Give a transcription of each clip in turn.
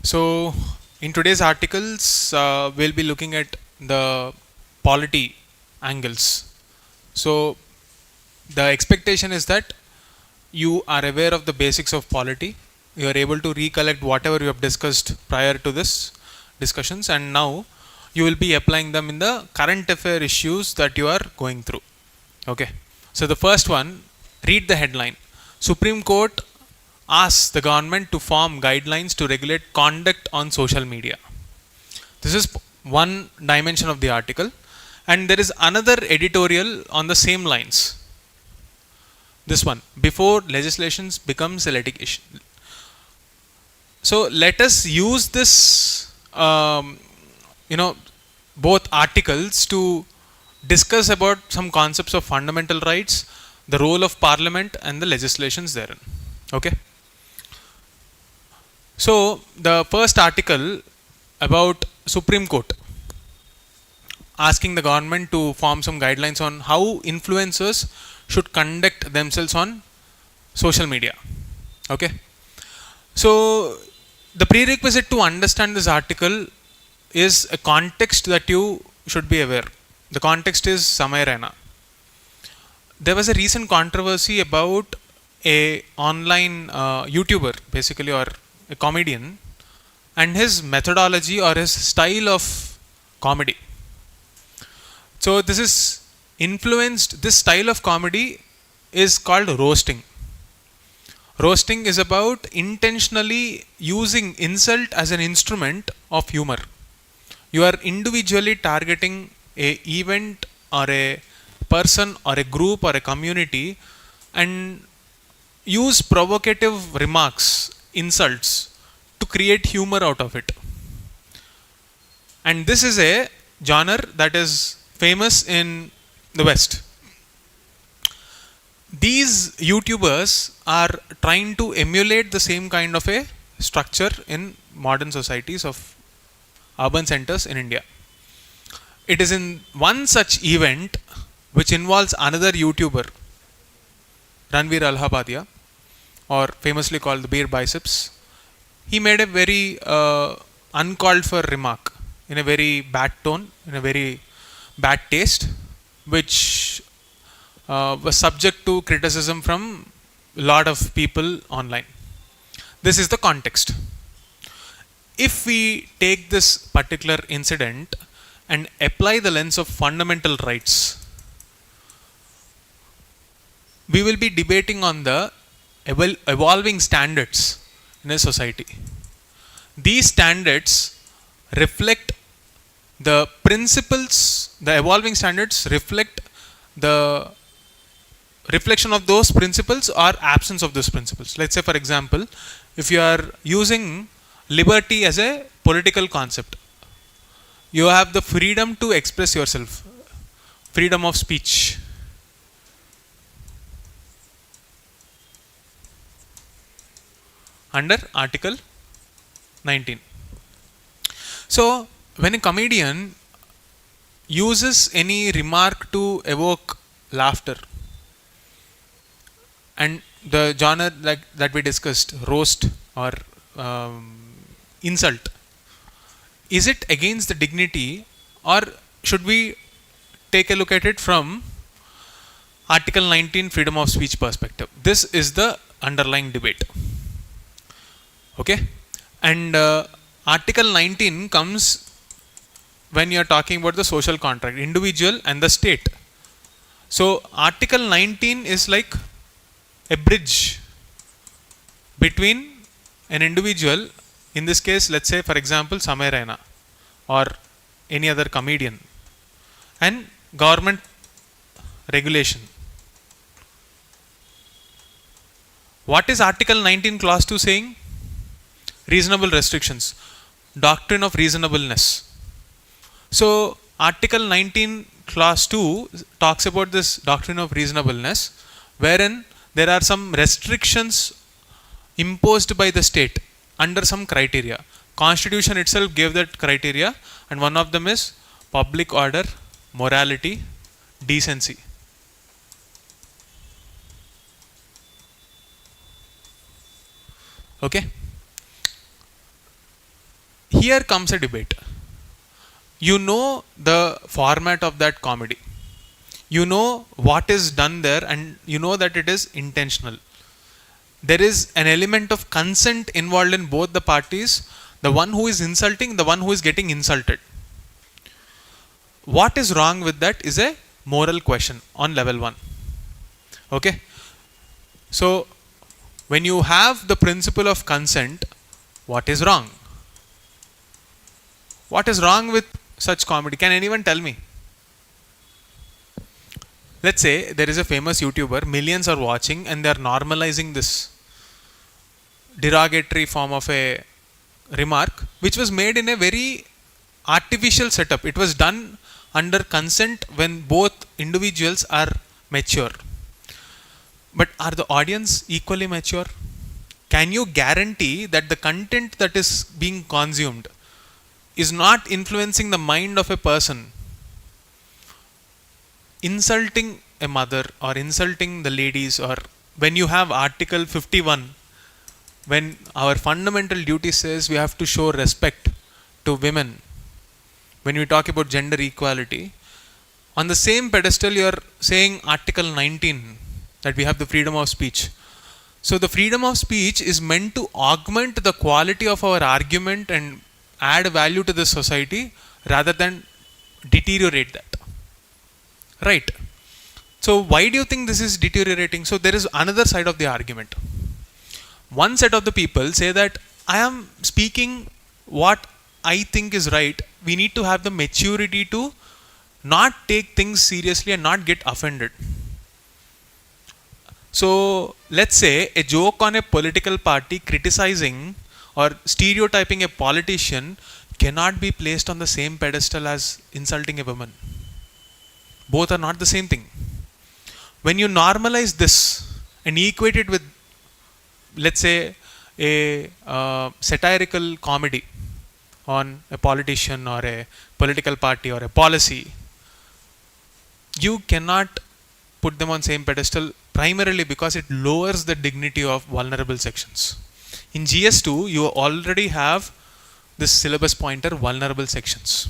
So, in today's articles, we'll be looking at the polity angles. So, the expectation is that you are aware of the basics of polity. You are able to recollect whatever you have discussed prior to this discussions, and now you will be applying them in the current affair issues that you are going through. Okay. So, the first one, read the headline. Supreme Court asks the government to form guidelines to regulate conduct on social media. This is one dimension of the article, and there is another editorial on the same lines. This one, before legislation becomes a litigation. So let us use this, both articles to discuss about some concepts of fundamental rights, the role of parliament, and the legislations therein. Okay. So the first article about Supreme Court asking the government to form some guidelines on how influencers should conduct themselves on social media. Okay. So the prerequisite to understand this article is a context that you should be aware. The context is Samay Raina. There was a recent controversy about a online YouTuber, basically, or a comedian, and his methodology or his style of comedy. So this is influenced, this style of comedy is called roasting. Roasting is about intentionally using insult as an instrument of humor. You are individually targeting a event or a person or a group or a community and use provocative remarks, insults, to create humor out of it. And this is a genre that is famous in the West. These YouTubers are trying to emulate the same kind of a structure in modern societies of urban centers in India. It is in one such event which involves another YouTuber, Ranveer Alhabadia, or famously called the Beer Biceps. He made a very uncalled for remark in a very bad tone, in a very bad taste, which was subject to criticism from a lot of people online. This is the context. If we take this particular incident and apply the lens of fundamental rights, we will be debating on the evolving standards in a society. These standards reflect the principles, the evolving standards reflect the reflection of those principles or absence of those principles. Let's say, for example, if you are using liberty as a political concept, you have the freedom to express yourself, freedom of speech. Under Article 19. So, when a comedian uses any remark to evoke laughter, and the genre like that we discussed, roast or insult, is it against the dignity, or should we take a look at it from Article 19 freedom of speech perspective? This is the underlying debate. Okay, and Article 19 comes when you are talking about the social contract, individual and the state. So Article 19 is like a bridge between an individual, in this case, let's say, for example, Samay Raina or any other comedian, and government regulation. What is Article 19 Clause 2 saying? Reasonable restrictions, doctrine of reasonableness. So Article 19 Clause 2 talks about this doctrine of reasonableness, wherein there are some restrictions imposed by the state under some criteria. Constitution itself gave that criteria, and one of them is public order, morality, decency. Okay. Here comes a debate. You know the format of that comedy. You know what is done there, and you know that it is intentional. There is an element of consent involved in both the parties, the one who is insulting, the one who is getting insulted. What is wrong with that is a moral question on level 1. Okay? So, when you have the principle of consent, what is wrong? What is wrong with such comedy? Can anyone tell me? Let's say there is a famous YouTuber, millions are watching, and they are normalizing this derogatory form of a remark, which was made in a very artificial setup. It was done under consent when both individuals are mature. But are the audience equally mature? Can you guarantee that the content that is being consumed is not influencing the mind of a person? Insulting a mother or insulting the ladies, or when you have Article 51, when our fundamental duty says we have to show respect to women, when we talk about gender equality, on the same pedestal you are saying Article 19, that we have the freedom of speech. So the freedom of speech is meant to augment the quality of our argument and add value to the society rather than deteriorate that. Right? So why do you think this is deteriorating? So there is another side of the argument. One set of the people say that I am speaking what I think is right. We need to have the maturity to not take things seriously and not get offended. So let's say a joke on a political party criticizing or stereotyping a politician cannot be placed on the same pedestal as insulting a woman. Both are not the same thing. When you normalize this and equate it with, let's say, a satirical comedy on a politician or a political party or a policy, you cannot put them on same pedestal, primarily because it lowers the dignity of vulnerable sections. In GS2, you already have this syllabus pointer, vulnerable sections.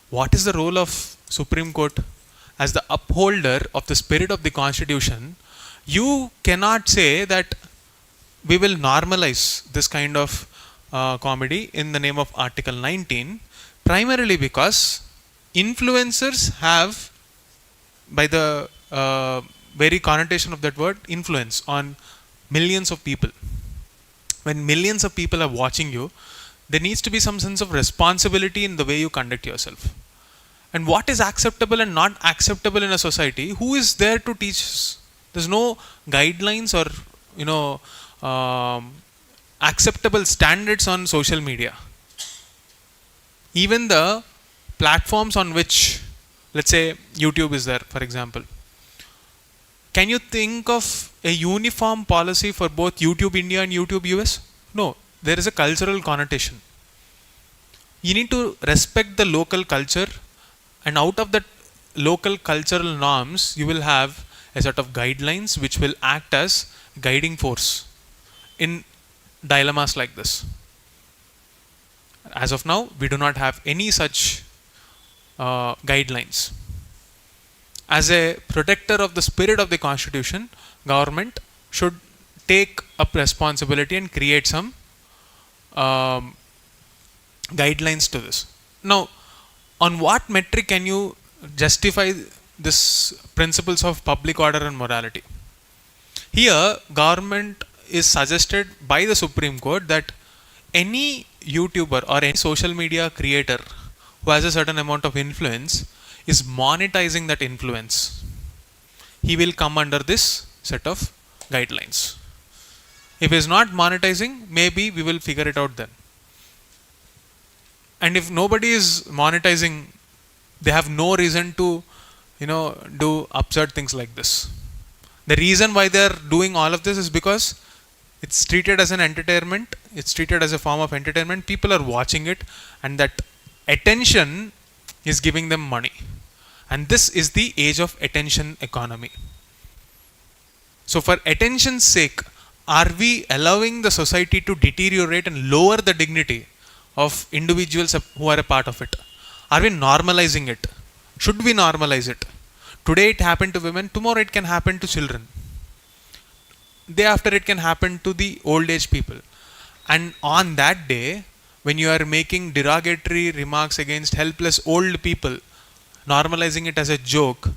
What is the role of Supreme Court as the upholder of the spirit of the Constitution? You cannot say that we will normalize this kind of comedy in the name of Article 19, primarily because influencers have, by the very connotation of that word, influence on millions of people. When millions of people are watching you, there needs to be some sense of responsibility in the way you conduct yourself. And what is acceptable and not acceptable in a society? Who is there to teach us? There's no guidelines or acceptable standards on social media. Even the platforms on which, let's say, YouTube is there, for example. Can you think of a uniform policy for both YouTube India and YouTube US? No, there is a cultural connotation. You need to respect the local culture, and out of that local cultural norms, you will have a set of guidelines which will act as guiding force in dilemmas like this. As of now, we do not have any such guidelines. As a protector of the spirit of the Constitution, government should take up responsibility and create some guidelines to this. Now, on what metric can you justify this principles of public order and morality? Here, government is suggested by the Supreme Court that any YouTuber or any social media creator who has a certain amount of influence is monetizing that influence. He will come under this set of guidelines. If he is not monetizing, maybe we will figure it out then. And if nobody is monetizing, they have no reason to, do absurd things like this. The reason why they are doing all of this is because it's treated as an entertainment. It's treated as a form of entertainment. People are watching it, and that attention is giving them money. And this is the age of attention economy. So for attention's sake, are we allowing the society to deteriorate and lower the dignity of individuals who are a part of it? Are we normalizing it? Should we normalize it? Today it happened to women, tomorrow it can happen to children. Day after it can happen to the old age people. And on that day, when you are making derogatory remarks against helpless old people, normalizing it as a joke,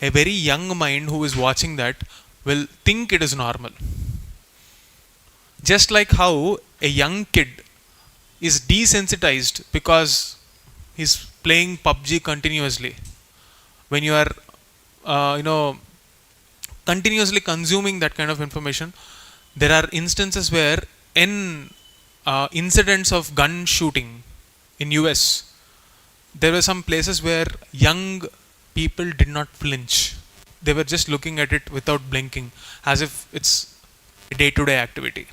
a very young mind who is watching that will think it is normal. Just like how a young kid is desensitized because he's playing PUBG continuously. When you are, continuously consuming that kind of information, there are instances where in incidents of gun shooting in US, there were some places where young people did not flinch. They were just looking at it without blinking, as if it's a day-to-day activity.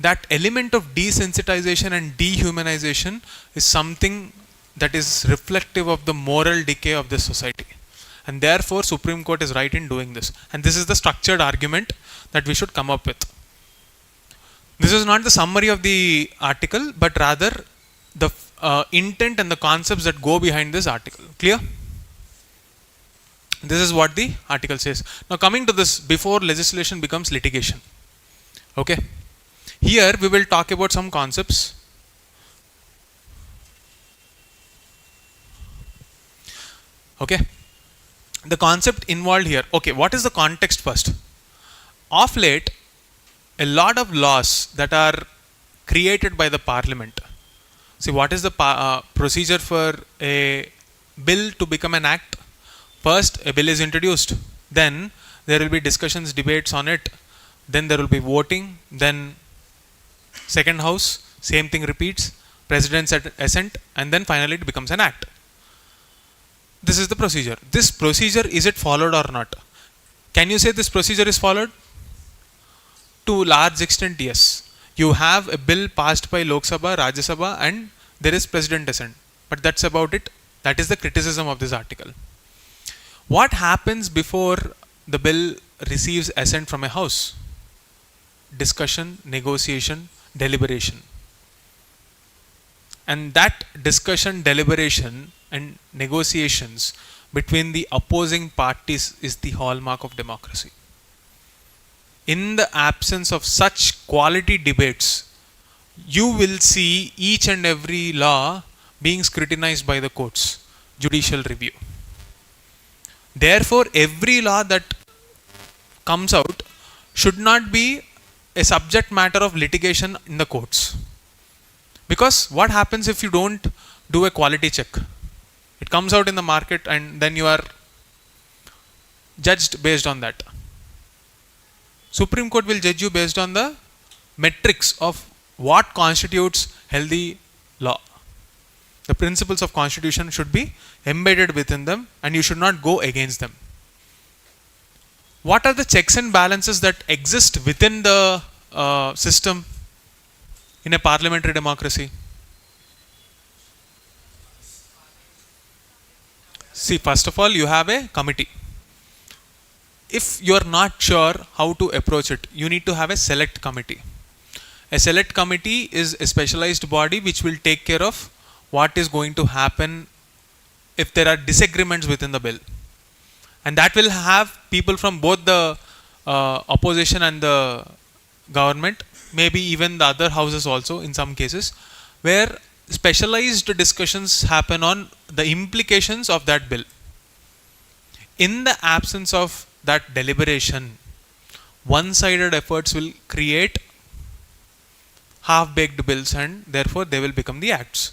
That element of desensitization and dehumanization is something that is reflective of the moral decay of this society. And therefore, Supreme Court is right in doing this. And this is the structured argument that we should come up with. This is not the summary of the article, but rather the intent and the concepts that go behind this article. Clear? This is what the article says. Now coming to this, before legislation becomes litigation. Okay. Here we will talk about some concepts. Okay. The concept involved here. Okay, what is the context first? Of late, a lot of laws that are created by the parliament. See, what is the procedure for a bill to become an act? First, a bill is introduced. Then there will be discussions, debates on it. Then there will be voting. Then second house, same thing repeats. President's assent, and then finally it becomes an act. This is the procedure. This procedure, is it followed or not? Can you say this procedure is followed? To a large extent, yes. You have a bill passed by Lok Sabha, Rajya Sabha, and there is president assent. But that's about it. That is the criticism of this article. What happens before the bill receives assent from a house? Discussion, negotiation, deliberation. And that discussion, deliberation, and negotiations between the opposing parties is the hallmark of democracy. In the absence of such quality debates, you will see each and every law being scrutinized by the courts, judicial review. Therefore, every law that comes out should not be a subject matter of litigation in the courts. Because what happens if you don't do a quality check? It comes out in the market and then you are judged based on that. Supreme Court will judge you based on the metrics of what constitutes healthy law. The principles of constitution should be embedded within them and you should not go against them. What are the checks and balances that exist within the system in a parliamentary democracy? See, first of all, you have a committee. If you are not sure how to approach it, you need to have a select committee. A select committee is a specialized body which will take care of what is going to happen if there are disagreements within the bill. And that will have people from both the opposition and the government, maybe even the other houses also in some cases, where specialized discussions happen on the implications of that bill. In the absence of that deliberation, one-sided efforts will create half-baked bills and therefore they will become the acts.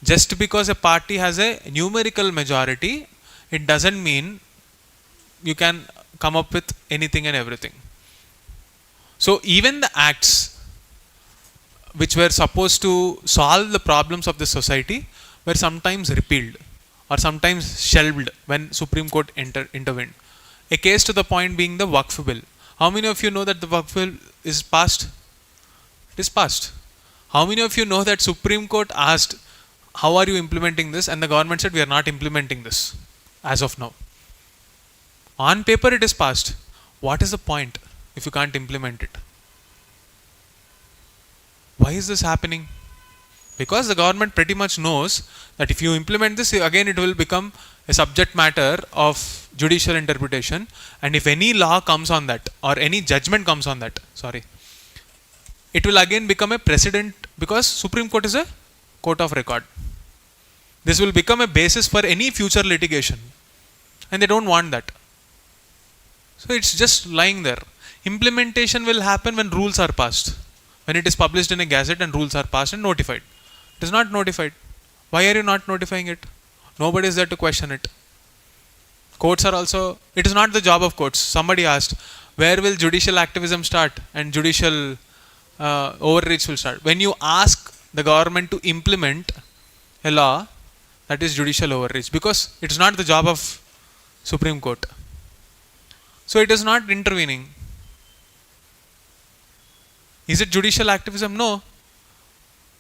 Just because a party has a numerical majority, it doesn't mean you can come up with anything and everything. So even the acts which were supposed to solve the problems of the society were sometimes repealed or sometimes shelved when Supreme Court intervened. A case to the point being the Waqf bill. How many of you know that the Waqf bill is passed? It is passed. How many of you know that Supreme Court asked, how are you implementing this? And the government said, we are not implementing this as of now. On paper it is passed. What is the point if you can't implement it? Why is this happening? Because the government pretty much knows that if you implement this, again it will become a subject matter of judicial interpretation, and if any law comes on that or any judgment comes on that, it will again become a precedent, because Supreme Court is a court of record. This will become a basis for any future litigation, and they don't want that. So it's just lying there. Implementation will happen when rules are passed, when it is published in a gazette and rules are passed and notified. It is not notified. Why are you not notifying it? Nobody is there to question it. Courts are also, it is not the job of courts. Somebody asked, where will judicial activism start and judicial overreach will start? When you ask the government to implement a law, that is judicial overreach, because it is not the job of Supreme Court. So it is not intervening. Is it judicial activism? No.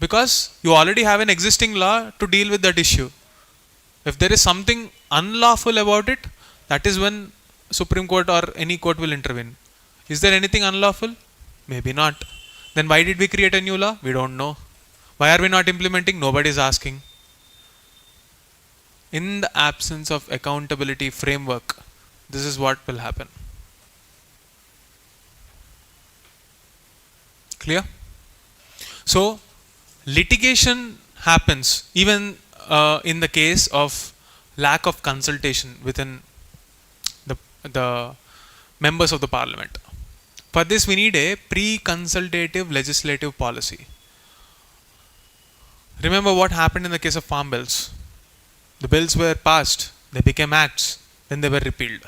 Because you already have an existing law to deal with that issue. If there is something unlawful about it, that is when Supreme Court or any court will intervene. Is there anything unlawful? Maybe not. Then why did we create a new law? We don't know. Why are we not implementing? Nobody is asking. In the absence of accountability framework, this is what will happen. Clear? So, litigation happens even in the case of lack of consultation within the members of the parliament. For this, we need a pre-consultative legislative policy. Remember what happened in the case of farm bills. The bills were passed, they became acts, then they were repealed.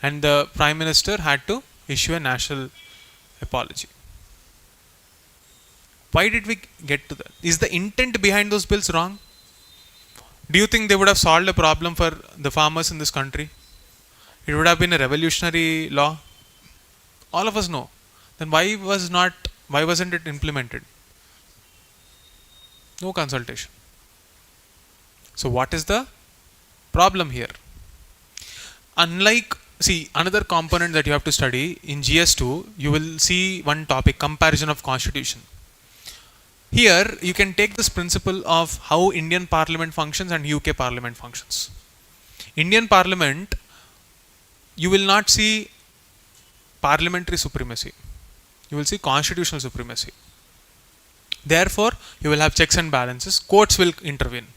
And the Prime Minister had to issue a national apology. Why did we get to that? Is the intent behind those bills wrong? Do you think they would have solved a problem for the farmers in this country? It would have been a revolutionary law? All of us know. Then why wasn't it implemented? No consultation. So what is the problem here? Another component that you have to study in GS2, you will see one topic, comparison of constitution. Here you can take this principle of how Indian Parliament functions and UK Parliament functions. Indian Parliament, you will not see parliamentary supremacy. You will see constitutional supremacy. Therefore, you will have checks and balances. Courts will intervene.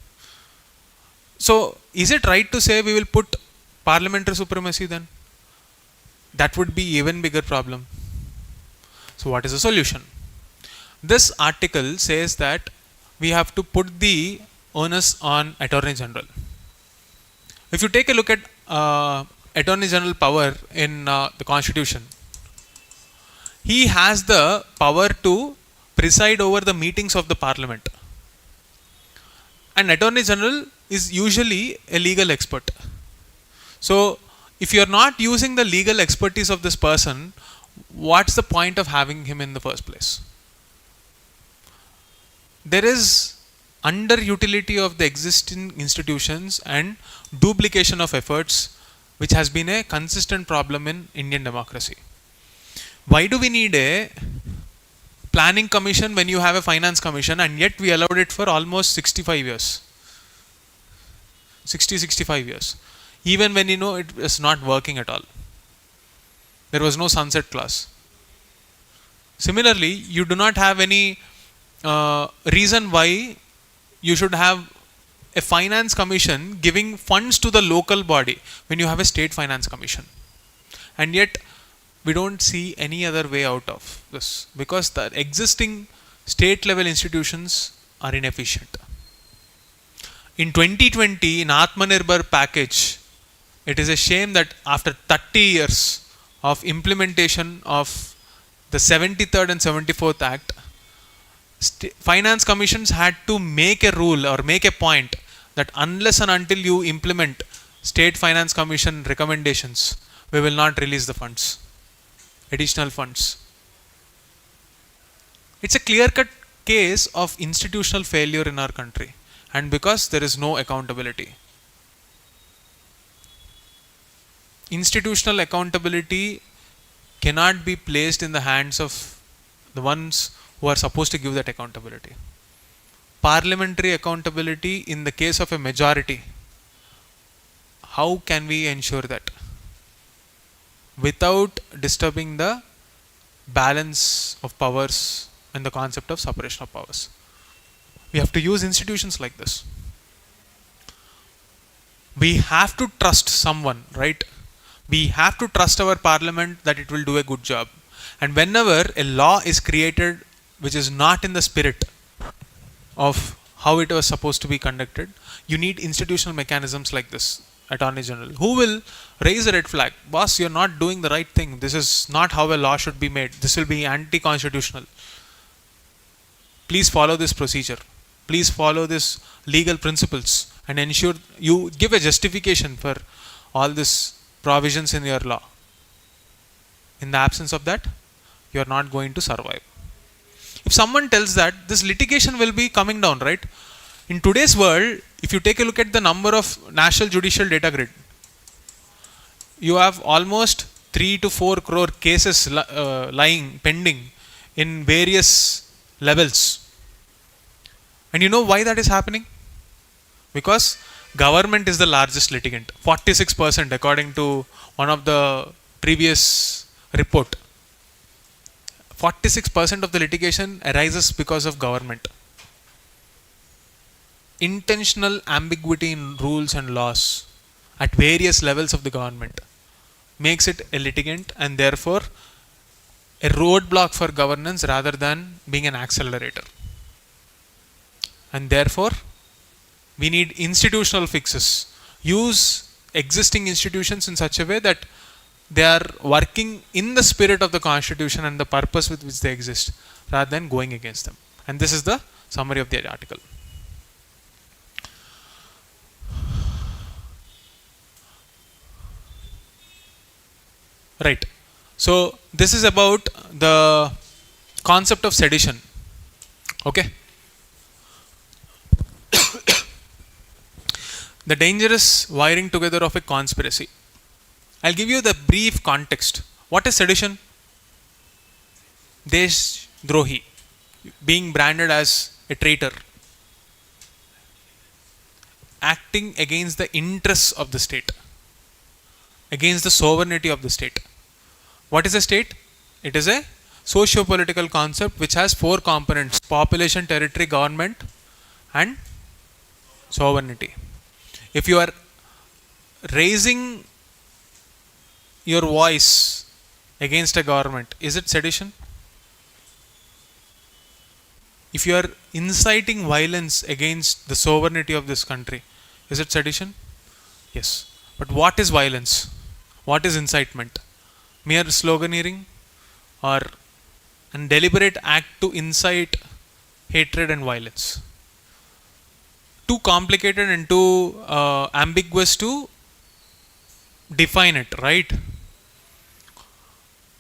So, is it right to say we will put parliamentary supremacy then? That would be even bigger problem. So, what is the solution? This article says that we have to put the onus on Attorney General. If you take a look at Attorney General power in the Constitution, he has the power to preside over the meetings of the Parliament. And Attorney General is usually a legal expert. So, if you are not using the legal expertise of this person, what's the point of having him in the first place? There is underutility of the existing institutions and duplication of efforts, which has been a consistent problem in Indian democracy. Why do we need a planning commission when you have a finance commission, and yet we allowed it for almost 65 years? 65 years. Even when it is not working at all. There was no sunset clause. Similarly, you do not have any reason why you should have a finance commission giving funds to the local body when you have a state finance commission. And yet, we don't see any other way out of this, because the existing state level institutions are inefficient. In 2020, in Atmanirbhar package, it is a shame that after 30 years of implementation of the 73rd and 74th Act, finance commissions had to make a rule or make a point that unless and until you implement state finance commission recommendations, we will not release the funds, additional funds. It's a clear-cut case of institutional failure in our country, and because there is no accountability. Institutional accountability cannot be placed in the hands of the ones who are supposed to give that accountability. parliamentary accountability in the case of a majority. How can we ensure that without disturbing the balance of powers and the concept of separation of powers? We have to use institutions like this. We have to trust someone, right? We have to trust our parliament that it will do a good job. And whenever a law is created which is not in the spirit of how it was supposed to be conducted, you need institutional mechanisms like this. Attorney General, who will raise a red flag. Boss, you're not doing the right thing. This is not how a law should be made. This will be anti-constitutional. Please follow this procedure. Please follow this legal principles and ensure you give a justification for all these provisions in your law. In the absence of that, you are not going to survive. If someone tells that, this litigation will be coming down, right? In today's world, if you take a look at the number of National Judicial Data Grid, you have almost 3 to 4 crore cases lying pending in various levels. And you know why that is happening? Because government is the largest litigant, 46% according to one of the previous report. 46% of the litigation arises because of government. Intentional ambiguity in rules and laws at various levels of the government makes it a litigant and therefore a roadblock for governance rather than being an accelerator. And therefore, we need institutional fixes. Use existing institutions in such a way that they are working in the spirit of the Constitution and the purpose with which they exist, rather than going against them. And this is the summary of the article. Right. So this is about the concept of sedition. Okay. The dangerous wiring together of a conspiracy. I'll give you the brief context. What is sedition? Deshdrohi, being branded as a traitor, acting against the interests of the state, against the sovereignty of the state. What is a state? It is a socio-political concept which has 4 components: population, territory, government, and sovereignty. If you are raising your voice against a government, is it sedition? If you are inciting violence against the sovereignty of this country, is it sedition? Yes. But what is violence? What is incitement? Mere sloganeering or a deliberate act to incite hatred and violence? Too complicated and too ambiguous to define it, right?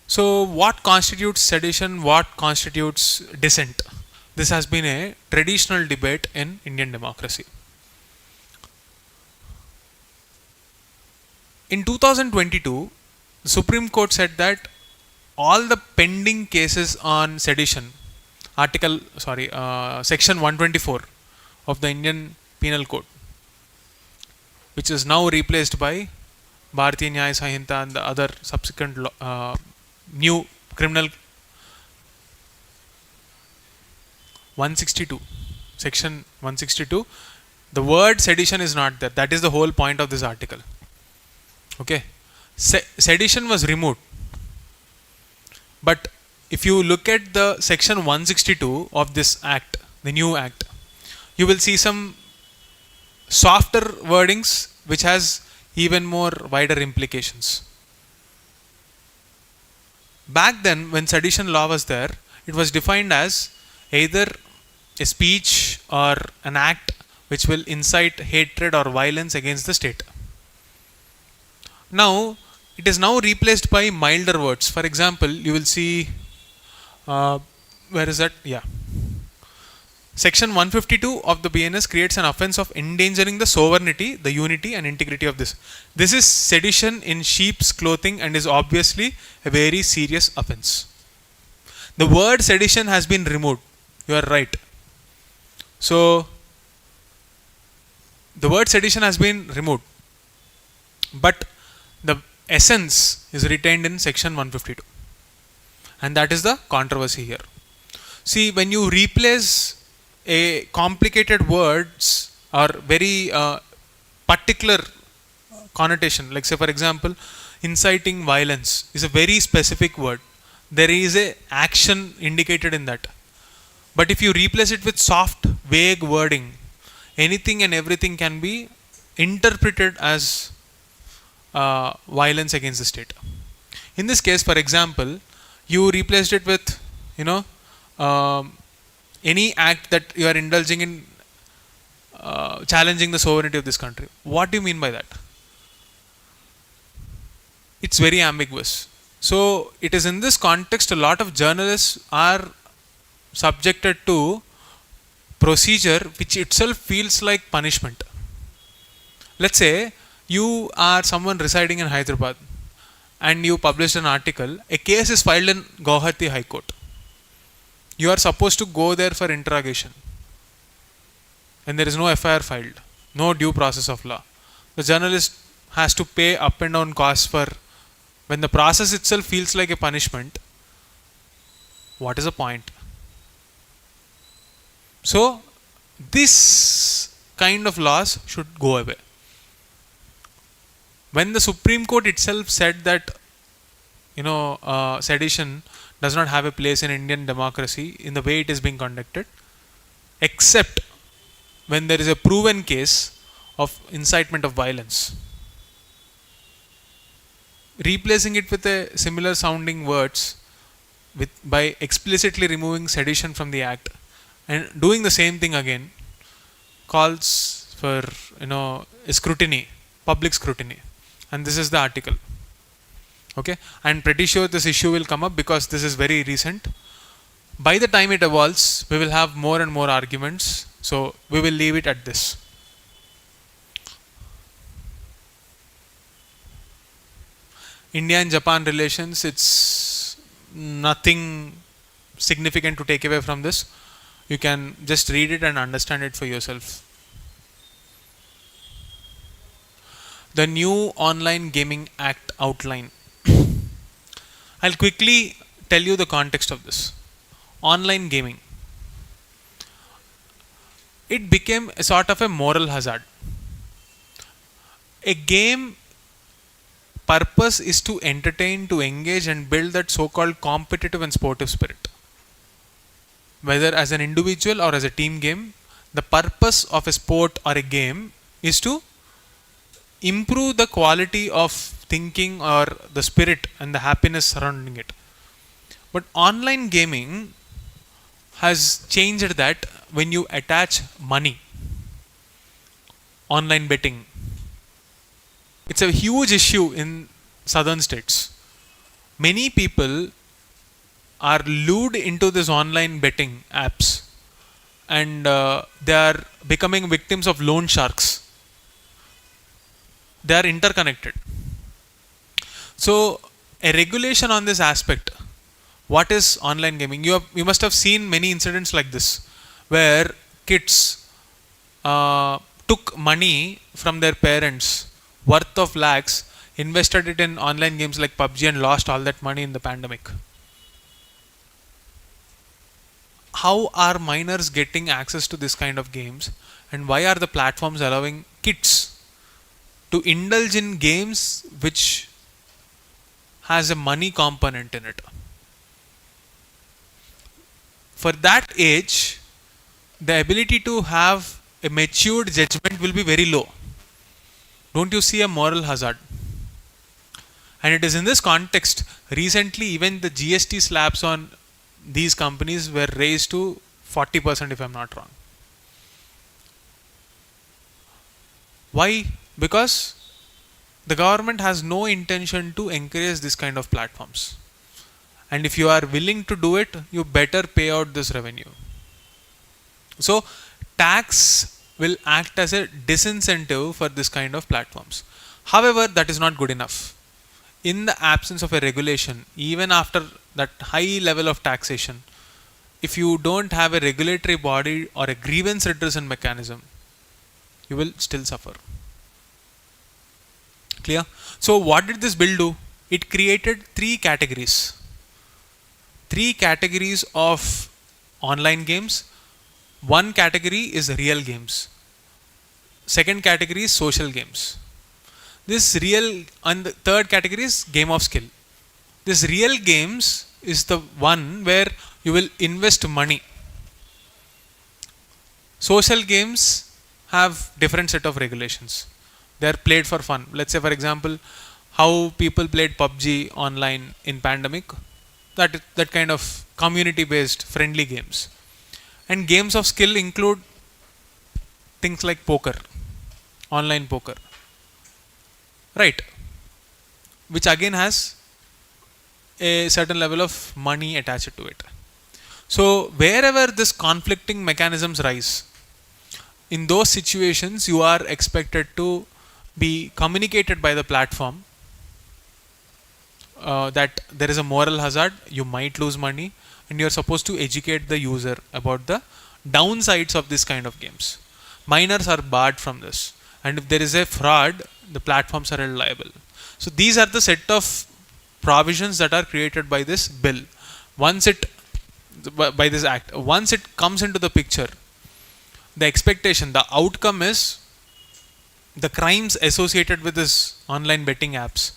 So what constitutes sedition? What constitutes dissent? This has been a traditional debate in Indian democracy. In 2022, the Supreme Court said that all the pending cases on sedition, Section 124 of the Indian Penal Code, which is now replaced by Bharatiya Nyaya Sanhita and the other subsequent new criminal 162, Section 162. The word sedition is not there. That is the whole point of this article. Okay. Sedition was removed. But if you look at the Section 162 of this act, the new act, you will see some softer wordings which has even more wider implications. Back then, when sedition law was there, it was defined as either a speech or an act which will incite hatred or violence against the state. Now, it is now replaced by milder words. For example, you will see, where is that? Yeah. Section 152 of the BNS creates an offense of endangering the sovereignty, the unity and integrity of this. This is sedition in sheep's clothing and is obviously a very serious offense. The word sedition has been removed. You are right. So the word sedition has been removed, but the essence is retained in section 152, and that is the controversy here. See, when you replace a complicated words or very particular connotation, like say for example, inciting violence is a very specific word. There is a action indicated in that. But if you replace it with soft, vague wording, anything and everything can be interpreted as violence against the state. In this case, for example, you replaced it with, um, any act that you are indulging in challenging the sovereignty of this country. What do you mean by that? It's very ambiguous. So it is in this context a lot of journalists are subjected to procedure which itself feels like punishment. Let's say you are someone residing in Hyderabad and you published an article, a case is filed in Guwahati High Court. You are supposed to go there for interrogation and there is no FIR filed, no due process of law. The journalist has to pay up and down costs for, when the process itself feels like a punishment, what is the point? So this kind of laws should go away. When the Supreme Court itself said that sedition does not have a place in Indian democracy in the way it is being conducted, except when there is a proven case of incitement of violence. Replacing it with a similar sounding words by explicitly removing sedition from the act and doing the same thing again calls for scrutiny, public scrutiny. And this is the article. Okay, I'm pretty sure this issue will come up because this is very recent. By the time it evolves, we will have more and more arguments. So we will leave it at this. India and Japan relations, it's nothing significant to take away from this. You can just read it and understand it for yourself. The new Online Gaming Act outline. I'll quickly tell you the context of this. Online gaming. It became a sort of a moral hazard. A game purpose is to entertain, to engage and build that so-called competitive and sportive spirit. Whether as an individual or as a team game, the purpose of a sport or a game is to improve the quality of thinking or the spirit and the happiness surrounding it. But online gaming has changed that when you attach money. Online betting. It's a huge issue in southern states. Many people are lured into this online betting apps and they are becoming victims of loan sharks. They are interconnected. So a regulation on this aspect, what is online gaming? You must have seen many incidents like this where kids took money from their parents worth of lakhs, invested it in online games like PUBG and lost all that money in the pandemic. How are minors getting access to this kind of games, and why are the platforms allowing kids to indulge in games which has a money component in it? For that age, the ability to have a matured judgment will be very low. Don't you see a moral hazard? And it is in this context, recently even the GST slabs on these companies were raised to 40% if I'm not wrong. Why? Because the government has no intention to encourage this kind of platforms. And if you are willing to do it, you better pay out this revenue. So tax will act as a disincentive for this kind of platforms. However, that is not good enough. In the absence of a regulation, even after that high level of taxation, if you don't have a regulatory body or a grievance redressal mechanism, you will still suffer. Clear? So what did this bill do? It created three categories. Three categories of online games. One category is real games. Second category is social games. This real, and the third category is game of skill. This real games is the one where you will invest money. Social games have different set of regulations. They are played for fun. Let's say, for example, how people played PUBG online in pandemic. That kind of community-based friendly games. And games of skill include things like poker, online poker, right? Which again has a certain level of money attached to it. So wherever this conflicting mechanisms rise, in those situations you are expected to be communicated by the platform that there is a moral hazard, you might lose money, and you are supposed to educate the user about the downsides of this kind of games. Minors are barred from this, and if there is a fraud, the platforms are liable. So these are the set of provisions that are created by this bill. Once it, by this act, once it comes into the picture, the expectation, the outcome is the crimes associated with this online betting apps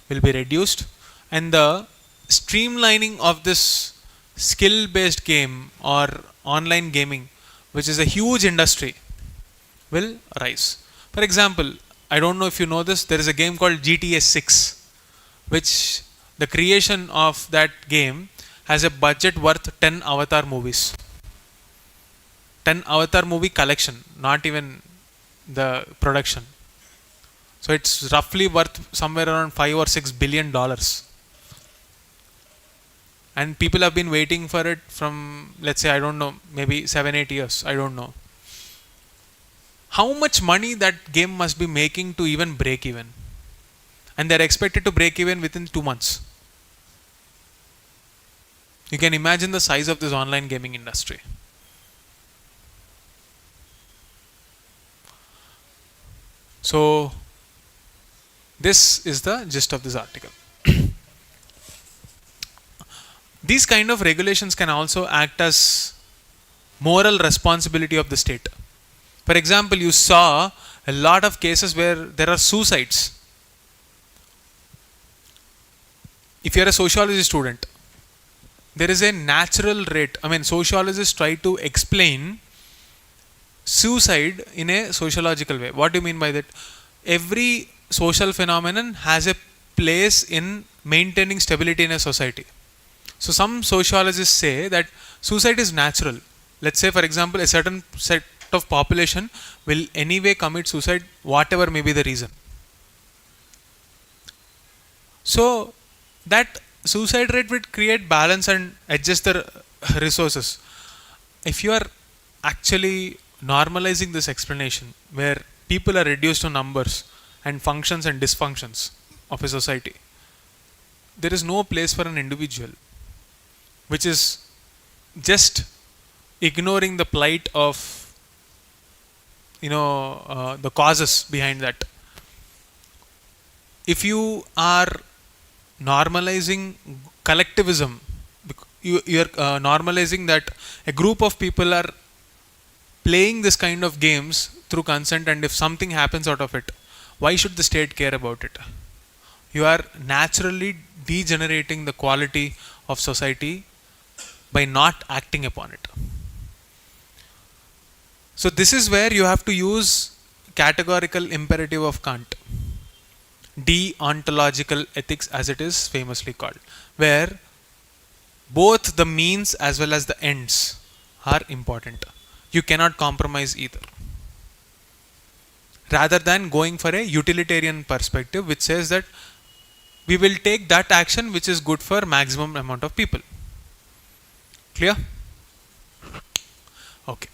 will be reduced, and the streamlining of this skill based game or online gaming, which is a huge industry, will rise. For example, I don't know if you know this, there is a game called GTA 6, which the creation of that game has a budget worth 10 Avatar movies. 10 Avatar movie collection, not even the production. So it's roughly worth somewhere around $5 or $6 billion. And people have been waiting for it from, let's say, I don't know, maybe 7-8 years, I don't know. How much money that game must be making to even break even? And they're expected to break even within 2 months. You can imagine the size of this online gaming industry. So this is the gist of this article. These kind of regulations can also act as moral responsibility of the state. For example, you saw a lot of cases where there are suicides. If you are a sociology student, there is a natural rate. I mean, sociologists try to explain suicide in a sociological way. What do you mean by that? Every social phenomenon has a place in maintaining stability in a society. So some sociologists say that suicide is natural. Let's say, for example, a certain set of population will anyway commit suicide, whatever may be the reason. So that suicide rate will create balance and adjust the resources. If you are actually normalizing this explanation, where people are reduced to numbers and functions and dysfunctions of a society, there is no place for an individual, which is just ignoring the plight of the causes behind that. If you are normalizing collectivism, you are normalizing that a group of people are playing this kind of games through consent, and if something happens out of it, why should the state care about it? You are naturally degenerating the quality of society by not acting upon it. So this is where you have to use categorical imperative of Kant, deontological ethics as it is famously called, where both the means as well as the ends are important. You cannot compromise either. Rather than going for a utilitarian perspective which says that we will take that action which is good for maximum amount of people. Clear? Okay.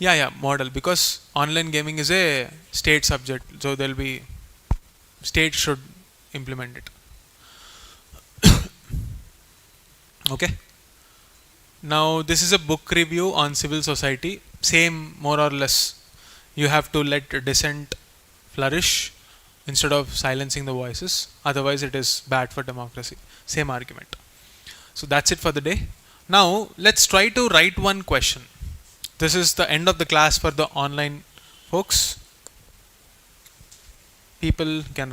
Yeah, model, because online gaming is a state subject, so there will be state should implement it. Okay. Now this is a book review on civil society. Same, more or less. You have to let dissent flourish instead of silencing the voices. Otherwise, it is bad for democracy. Same argument. So that's it for the day. Now let's try to write one question. This is the end of the class for the online folks. People can write.